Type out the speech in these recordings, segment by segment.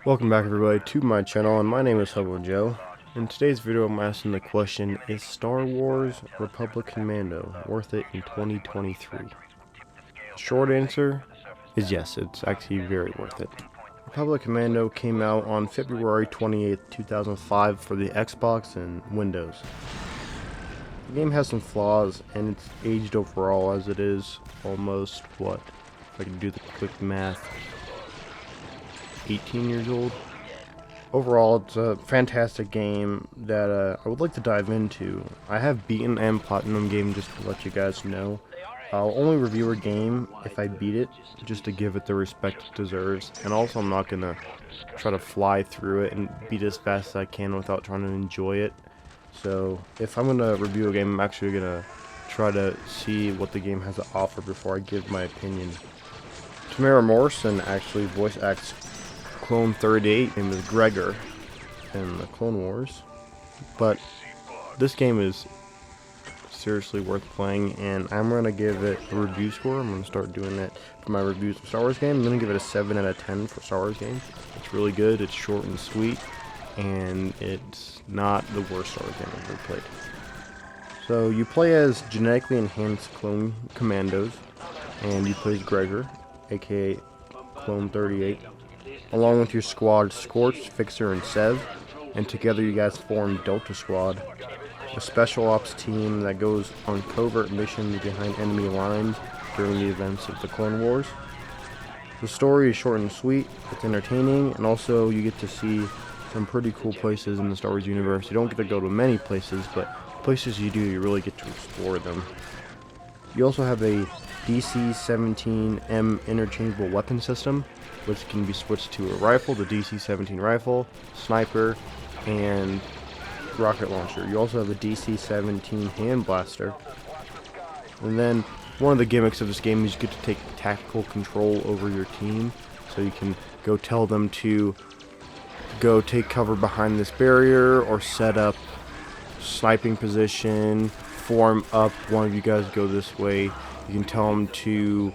Welcome back everybody to my channel, and my name is Hobo Joe. In today's video I'm asking the question, is Star Wars Republic Commando worth it in 2023? Short answer is yes, it's actually very worth it. Republic Commando came out on February 28th, 2005 for the Xbox and Windows. The game has some flaws and it's aged overall as it is almost, what, if I can do the quick math, 18 years old. Overall, it's a fantastic game that I would like to dive into. I have beaten and platinum game, just to let you guys know. I'll only review a game if I beat it, just to give it the respect it deserves. And also, I'm not gonna try to fly through it and beat as fast as I can without trying to enjoy it. So, if I'm gonna review a game, I'm actually gonna try to see what the game has to offer before I give my opinion. Tamara Morrison actually voice acts Clone 38, name is Gregor in the Clone Wars, but this game is seriously worth playing, and I'm going to give it a review score. I'm going to start doing that for my reviews of Star Wars game. I'm going to give it a 7 out of 10 for Star Wars game. It's really good, it's short and sweet, and it's not the worst Star Wars game I've ever played. So you play as genetically enhanced clone commandos, and you play as Gregor, aka Clone 38, along with your squad Scorch, Fixer, and Sev, and together you guys form Delta Squad, a special ops team that goes on covert missions behind enemy lines during the events of the Clone Wars. The story is short and sweet, it's entertaining, and also you get to see some pretty cool places in the Star Wars universe. You don't get to go to many places, but places you do, you really get to explore them. You also have a DC-17M interchangeable weapon system, which can be switched to a rifle, the DC-17 rifle, sniper, and rocket launcher. You also have a DC-17 hand blaster. And then one of the gimmicks of this game is you get to take tactical control over your team, so you can go tell them to go take cover behind this barrier or set up sniping position, form up, one of you guys go this way. You can tell them to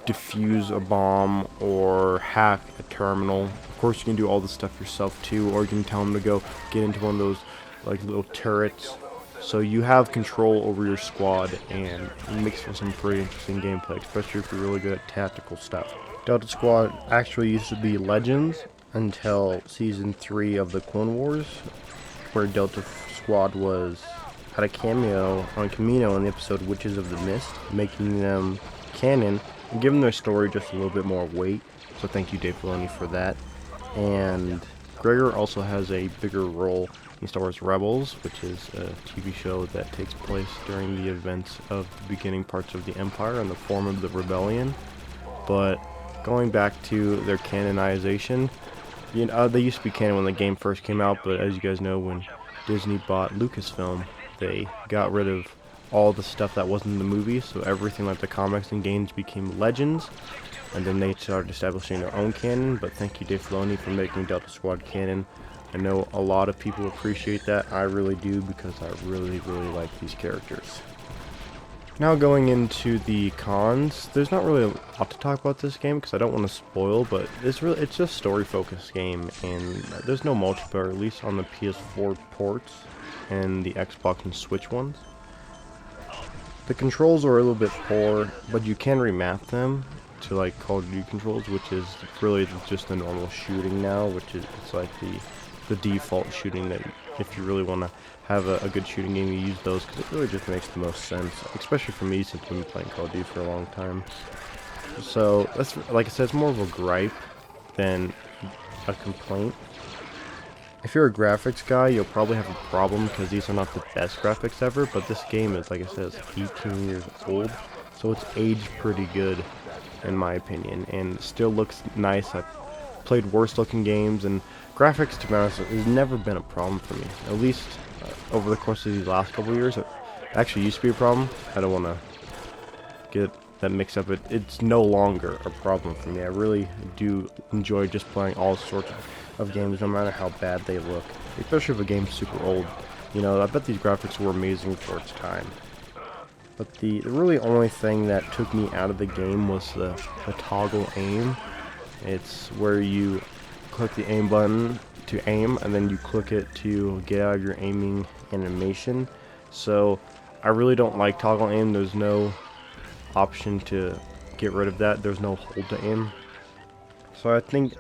defuse a bomb or hack a terminal. Of course, you can do all this stuff yourself too, or you can tell them to go get into one of those like little turrets. So you have control over your squad, and it makes for some pretty interesting gameplay, especially if you're really good at tactical stuff. Delta Squad actually used to be Legends until Season 3 of the Clone Wars, where Delta Squad had a cameo on Commando in the episode Witches of the Mist, making them canon and giving their story just a little bit more weight. So thank you, Dave Filoni, for that. And Gregor also has a bigger role in Star Wars Rebels, which is a TV show that takes place during the events of the beginning parts of the Empire and the form of the Rebellion. But going back to their canonization, you know, they used to be canon when the game first came out, but as you guys know, when Disney bought Lucasfilm, they got rid of all the stuff that wasn't in the movies, so everything like the comics and games became Legends, and then they started establishing their own canon. But thank you, Dave Filoni, for making Delta Squad canon. I know a lot of people appreciate that. I really do, because I really like these characters. Now going into the cons, there's not really a lot to talk about this game because I don't want to spoil, but it's just a story-focused game, and there's no multiplayer, at least on the PS4 ports and the Xbox and Switch ones. The controls are a little bit poor, but you can remap them to like Call of Duty controls, which is really just the normal shooting now, which is it's like the default shooting that if you really want to have a good shooting game, you use those because it really just makes the most sense, especially for me since I've been playing Call of Duty for a long time. So that's, like I said, it's more of a gripe than a complaint. If you're a graphics guy, you'll probably have a problem because these are not the best graphics ever, but this game is, like I said, it's 18 years old, so it's aged pretty good in my opinion, and still looks nice. I've played worse looking games, and graphics, to be honest, has never been a problem for me, at least over the course of these last couple of years. It actually used to be a problem. I don't want to get that mixed up. It's no longer a problem for me. I really do enjoy just playing all sorts of games, no matter how bad they look, especially if a game's super old. You know, I bet these graphics were amazing for its time. But the really only thing that took me out of the game was the toggle aim. It's where you click the aim button to aim, and then you click it to get out of your aiming animation. So I really don't like toggle aim. There's no option to get rid of that. There's no hold to aim. So I think,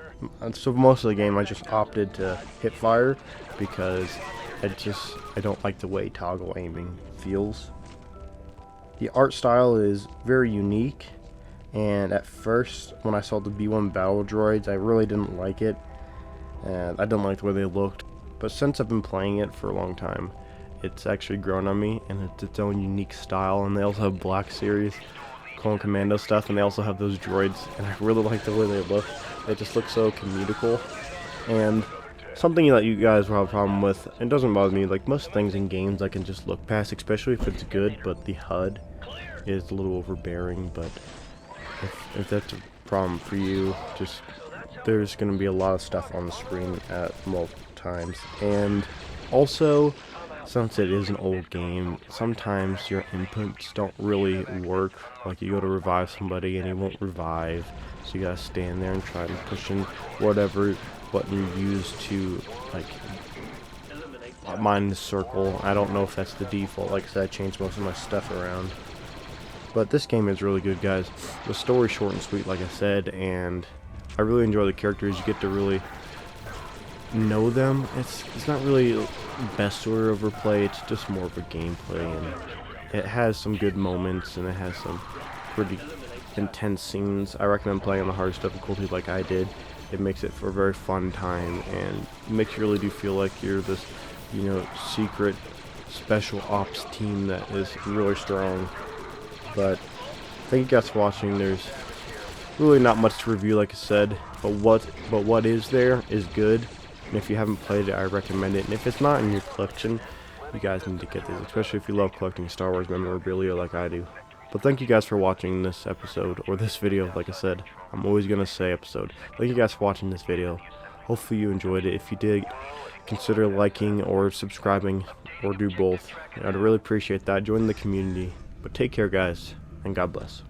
so most of the game I just opted to hip fire because I don't like the way toggle aiming feels. The art style is very unique, and at first when I saw the B1 battle droids I really didn't like it, and I didn't like the way they looked. But since I've been playing it for a long time, it's actually grown on me, and it's its own unique style. And they also have Black Series Commando stuff, and they also have those droids, and I really like the way they look. They just look so comical. And something that you guys will have a problem with, it doesn't bother me, like most things in games I can just look past, especially if it's good, but the HUD is a little overbearing. But if that's a problem for you, just there's going to be a lot of stuff on the screen at multiple times. And also, since it is an old game, sometimes your inputs don't really work. Like you go to revive somebody and he won't revive, so you gotta stand there and try and push in whatever button you use to, like, mine the circle. I don't know if that's the default. Like I said, I changed most of my stuff around. But this game is really good, guys. The story's short and sweet, like I said, and I really enjoy the characters. You get to really know them. It's not really best order overplay, it's just more of a gameplay, and it has some good moments and it has some pretty intense scenes. I recommend playing on the hardest difficulty like I did. It makes it for a very fun time, and it makes you really do feel like you're this, you know, secret special ops team that is really strong. But thank you guys for watching. There's really not much to review, like I said, but what is there is good. And if you haven't played it, I recommend it. And if it's not in your collection, you guys need to get this, especially if you love collecting Star Wars memorabilia like I do. But thank you guys for watching this episode, or this video. Like I said, I'm always going to say episode. Thank you guys for watching this video. Hopefully you enjoyed it. If you did, consider liking or subscribing, or do both. I'd really appreciate that. Join the community. But take care, guys, and God bless.